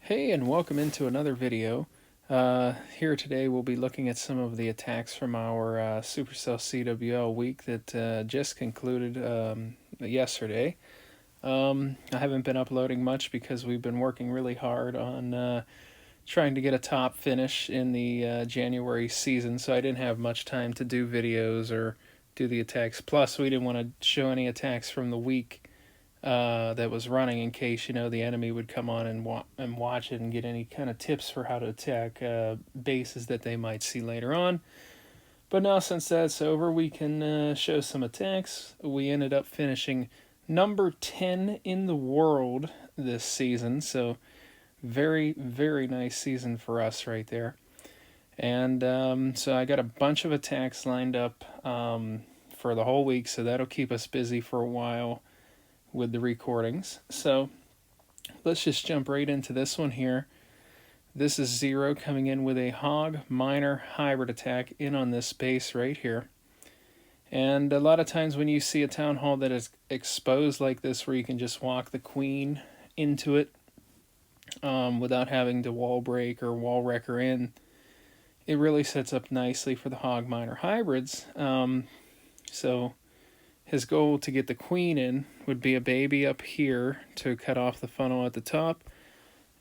Hey, and welcome into another video. Here today we'll be looking at some of the attacks from our Supercell CWL week that just concluded yesterday. I haven't been uploading much because we've been working really hard on trying to get a top finish in the January season, so I didn't have much time to do videos or do the attacks. Plus, we didn't want to show any attacks from the week that was running in case the enemy would come on and watch it and get any kind of tips for how to attack bases that they might see later on. But now since that's over, we can show some attacks. We ended up finishing number 10 in the world this season, so very nice season for us right there. And so I got a bunch of attacks lined up for the whole week, so that'll keep us busy for a while with the recordings. So let's just jump right into this one here. This is Zero coming in with a Hog Miner hybrid attack in on this base right here. And a lot of times when you see a town hall that is exposed like this, where you can just walk the queen into it without having to wall break or wall wreck her in, it really sets up nicely for the Hog Miner hybrids. So his goal to get the queen in would be a baby up here to cut off the funnel at the top,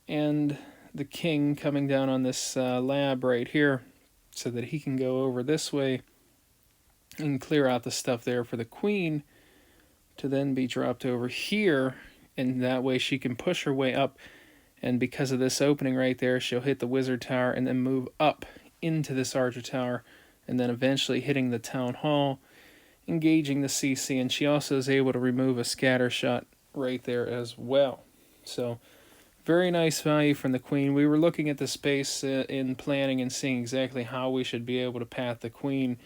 and the king coming down on this lab right here so that he can go over this way and clear out the stuff there for the queen to then be dropped over here, and that way she can push her way up, and because of this opening right there, she'll hit the wizard tower and then move up into this archer tower, and then eventually hitting the town hall, engaging the CC, and she also is able to remove a scatter shot right there as well. So very nice value from the queen. We were looking at the space in planning and seeing exactly how we should be able to path the queen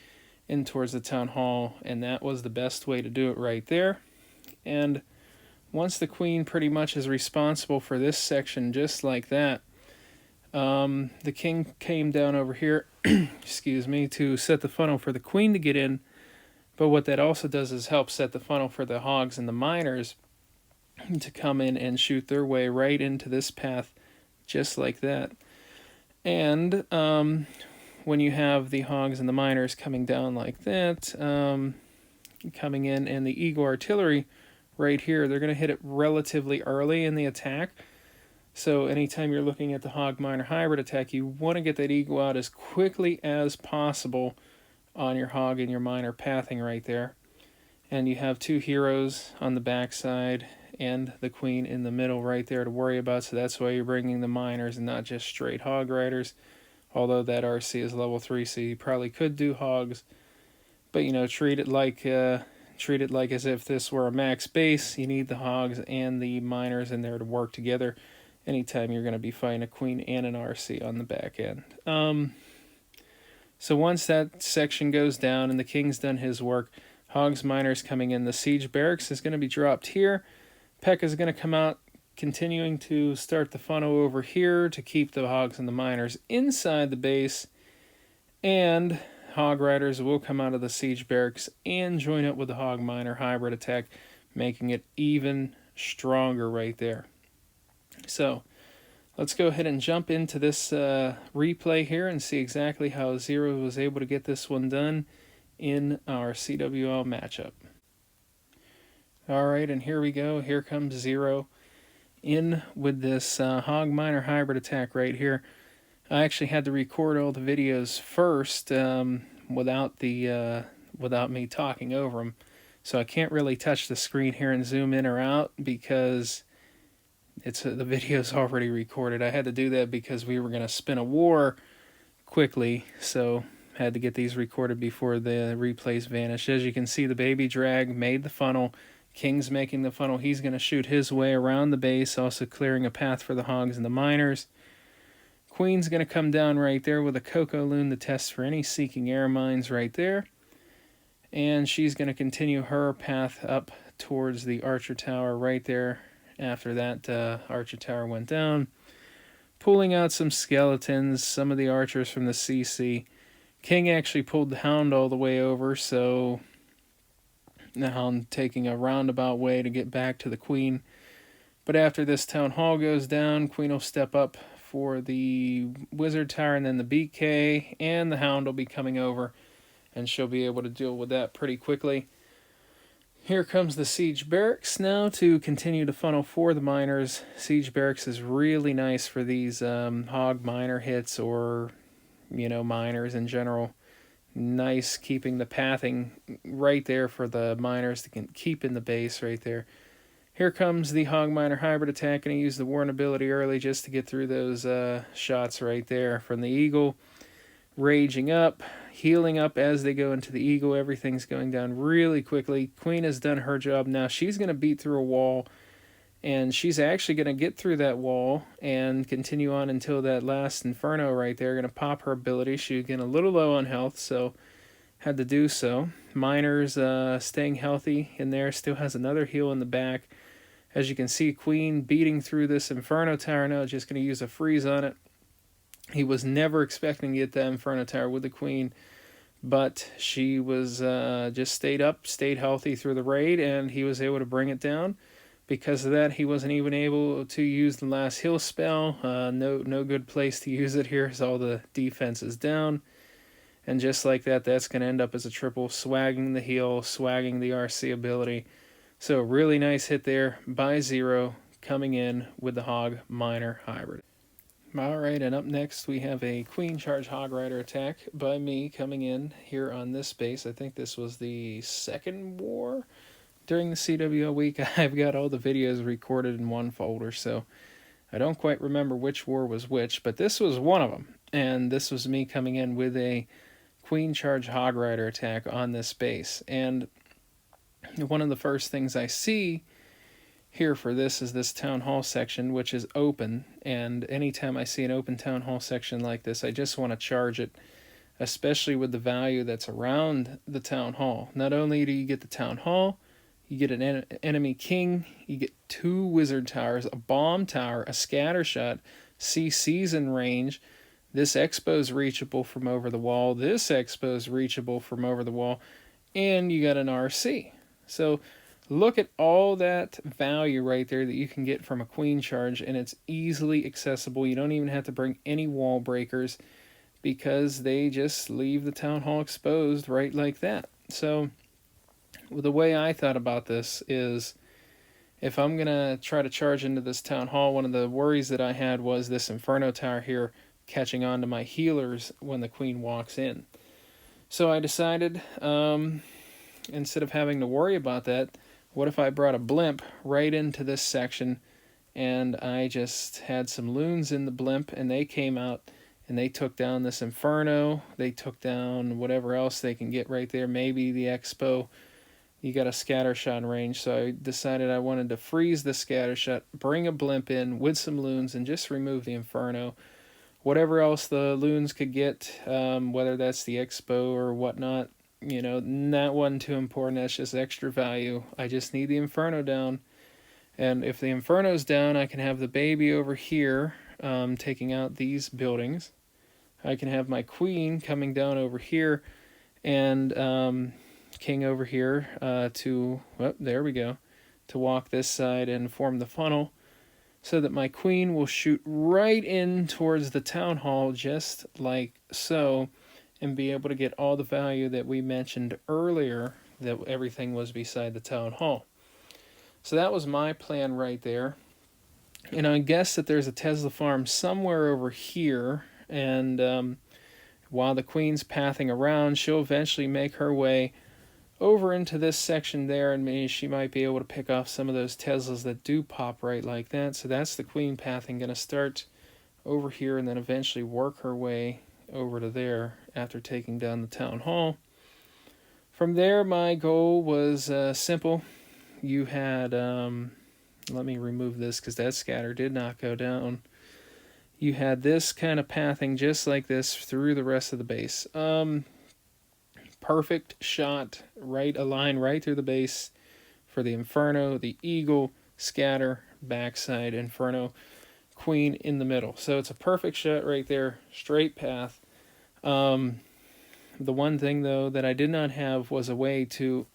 in towards the town hall, and that was the best way to do it right there. And once the queen pretty much is responsible for this section just like that, the king came down over here excuse me, to set the funnel for the queen to get in. But what that also does is help set the funnel for the hogs and the miners to come in and shoot their way right into this path just like that. And when you have the hogs and the miners coming down like that, coming in, and the Eagle artillery right here, they're going to hit it relatively early in the attack. So anytime you're looking at the Hog Miner hybrid attack, you want to get that Eagle out as quickly as possible on your hog and your miner pathing right there. And you have two heroes on the backside and the queen in the middle right there to worry about, so that's why you're bringing the miners and not just straight hog riders, although that RC is level 3, so you probably could do hogs, but treat it like as if this were a max base. You need the hogs and the miners in there to work together anytime you're going to be fighting a queen and an RC on the back end. So once that section goes down and the king's done his work, hogs, miners coming in, the siege barracks is going to be dropped here. Pekka is going to come out, continuing to start the funnel over here to keep the hogs and the miners inside the base, and hog riders will come out of the siege barracks and join up with the hog miner hybrid attack, making it even stronger right there. So let's go ahead and jump into this replay here and see exactly how Zero was able to get this one done in our CWL matchup. Alright, and here we go. Here comes Zero in with this Hog Miner hybrid attack right here. I actually had to record all the videos first without me talking over them. So I can't really touch the screen here and zoom in or out because the video's already recorded. I had to do that because we were going to spin a war quickly, so had to get these recorded before the replays vanish. As you can see, the baby drag made the funnel. King's making the funnel. He's going to shoot his way around the base, also clearing a path for the hogs and the miners. Queen's going to come down right there with a Cocoa Loon to test for any seeking air mines right there. And she's going to continue her path up towards the archer tower right there after that archer tower went down, pulling out some skeletons, some of the archers from the CC. King actually pulled the hound all the way over, so the hound taking a roundabout way to get back to the queen. But after this Town Hall goes down, Queen will step up for the Wizard Tower and then the BK, and the Hound will be coming over, and she'll be able to deal with that pretty quickly. Here comes the Siege Barracks now to continue to funnel for the miners. Siege Barracks is really nice for these hog miner hits, or, miners in general. Nice keeping the pathing right there for the miners to keep in the base right there. Here comes the Hog Miner Hybrid attack, and I use the Warren ability early just to get through those shots right there from the Eagle. Raging up, healing up as they go into the Eagle. Everything's going down really quickly. Queen has done her job. Now she's going to beat through a wall, and she's actually going to get through that wall and continue on until that last Inferno right there. Going to pop her ability. She's getting a little low on health, so had to do so. Miners staying healthy in there. Still has another heal in the back. As you can see, Queen beating through this Inferno Tower now, just going to use a freeze on it. He was never expecting to get that Inferno Tower with the Queen, but she was just stayed up, stayed healthy through the raid, and he was able to bring it down. Because of that, he wasn't even able to use the last heal spell. No good place to use it here, as all the defense is down. And just like that, that's going to end up as a triple, swagging the heal, swagging the RC ability. So really nice hit there by Zero, coming in with the Hog Miner Hybrid. Alright, and up next we have a Queen Charge Hog Rider attack by me coming in here on this base. I think this was the second war during the CWO week. I've got all the videos recorded in one folder, so I don't quite remember which war was which, but this was one of them. And this was me coming in with a Queen Charge Hog Rider attack on this base. And one of the first things I see here for this is this Town Hall section, which is open. And anytime I see an open Town Hall section like this, I just want to charge it, especially with the value that's around the Town Hall. Not only do you get the Town Hall, you get an enemy king, you get 2 wizard towers, a bomb tower, a scatter shot, CC's in range. This expo's reachable from over the wall. This expo's reachable from over the wall. And you got an RC. So look at all that value right there that you can get from a Queen Charge, and it's easily accessible. You don't even have to bring any wall breakers, because they just leave the Town Hall exposed right like that. So the way I thought about this is, if I'm going to try to charge into this Town Hall, one of the worries that I had was this Inferno Tower here catching on to my healers when the Queen walks in. So I decided, instead of having to worry about that, what if I brought a blimp right into this section, and I just had some loons in the blimp, and they came out and they took down this Inferno. They took down whatever else they can get right there, maybe the Expo. You got a scatter shot range, so I decided I wanted to freeze the scatter shot, bring a blimp in with some loons, and just remove the Inferno. Whatever else the loons could get, whether that's the Expo or whatnot, that wasn't too important. That's just extra value. I just need the Inferno down. And if the Inferno's down, I can have the baby over here taking out these buildings. I can have my Queen coming down over here, and King over here there we go, to walk this side and form the funnel, so that my Queen will shoot right in towards the Town Hall, just like so, and be able to get all the value that we mentioned earlier, that everything was beside the Town Hall. So that was my plan right there. And I guess that there's a Tesla farm somewhere over here, and while the Queen's pathing around, she'll eventually make her way over into this section there, and maybe she might be able to pick off some of those Teslas that do pop right like that. So that's the Queen pathing, going to start over here and then eventually work her way over to there after taking down the Town Hall. From there, my goal was simple. You had, let me remove this because that scatter did not go down. You had this kind of pathing just like this through the rest of the base. Perfect shot, a line right through the base for the Inferno, the Eagle, scatter, backside, Inferno, Queen in the middle. So it's a perfect shot right there, straight path. The one thing, though, that I did not have was a way to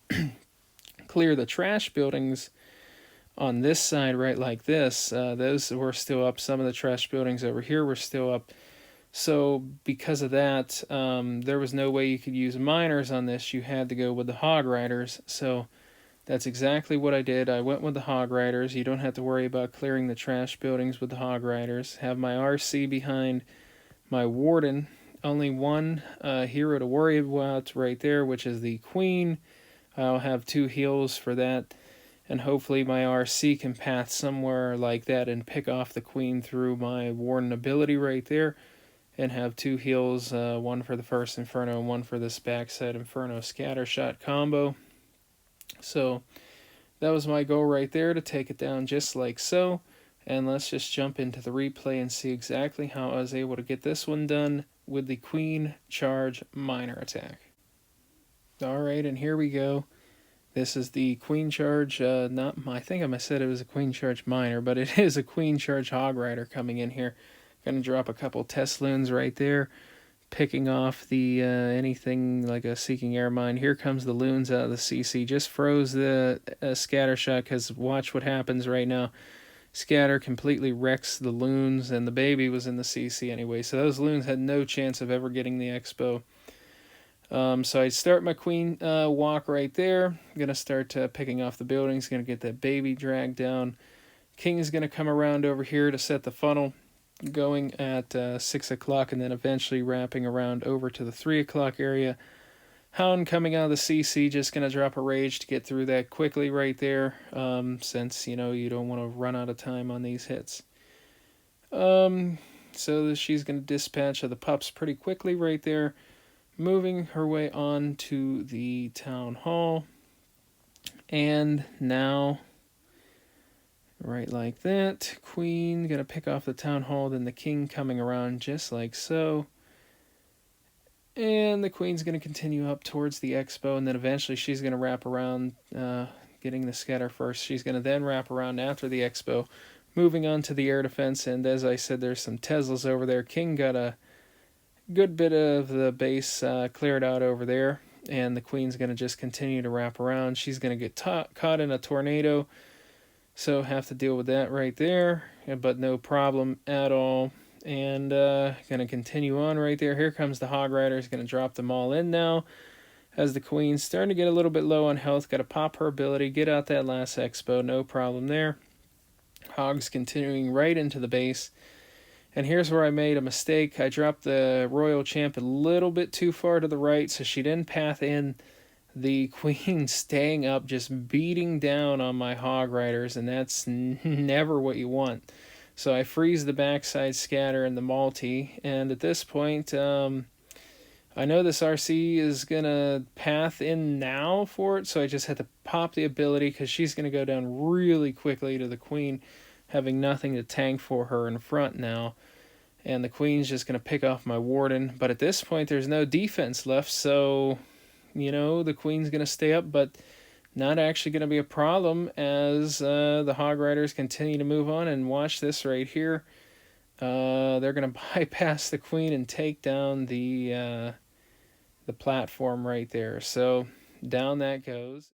clear the trash buildings On this side, right like this, those were still up. Some of the trash buildings over here were still up. So because of that, there was no way you could use miners on this. You had to go with the hog riders. So that's exactly what I did. I went with the hog riders. You don't have to worry about clearing the trash buildings with the hog riders. Have my RC behind my warden. Only one hero to worry about right there, which is the queen. I'll have 2 heals for that, and hopefully my RC can path somewhere like that and pick off the queen through my warden ability right there, and have 2 heals, one for the first inferno and one for this backside inferno scatter shot combo. So that was my goal right there, to take it down just like so. And let's just jump into the replay and see exactly how I was able to get this one done with the queen charge miner attack. Alright, and here we go. This is the queen charge, I think I said it was a queen charge miner, but it is a queen charge hog rider coming in here. Gonna drop a couple test loons right there, picking off the anything like a seeking air mine. Here comes the loons out of the CC. Just froze the scatter shot, because watch what happens right now. Scatter completely wrecks the loons, and the baby was in the CC anyway, so those loons had no chance of ever getting the expo. So I start my queen walk right there. I'm gonna start picking off the buildings. Gonna get that baby dragged down. King is gonna come around over here to set the funnel going at 6 o'clock, and then eventually wrapping around over to the 3 o'clock area. Hound coming out of the CC, just going to drop a rage to get through that quickly right there, since, you don't want to run out of time on these hits. So she's going to dispatch of the pups pretty quickly right there, moving her way on to the town hall. And now, right like that, queen going to pick off the town hall, then the king coming around just like so. And the queen's going to continue up towards the expo, and then eventually she's going to wrap around, getting the scatter first. She's going to then wrap around after the expo, moving on to the air defense. And as I said, there's some Teslas over there. King got a good bit of the base cleared out over there, and the queen's going to just continue to wrap around. She's going to get caught in a tornado, so have to deal with that right there, but no problem at all. And gonna continue on right there. Here comes the hog rider. He's gonna drop them all in now, as the queen's starting to get a little bit low on health. Got to pop her ability, get out that last expo, no problem there. Hogs continuing right into the base. And here's where I made a mistake. I dropped the royal champ a little bit too far to the right, so she didn't path in. The queen staying up, just beating down on my hog riders, and that's never what you want. So I freeze the backside scatter and the multi, and at this point, I know this RC is going to path in now for it, so I just had to pop the ability, because she's going to go down really quickly to the queen, having nothing to tank for her in front now. And the queen's just going to pick off my warden, but at this point there's no defense left, so, the queen's going to stay up, but not actually going to be a problem, as the hog riders continue to move on. And watch this right here. They're going to bypass the queen and take down the platform right there. So down that goes.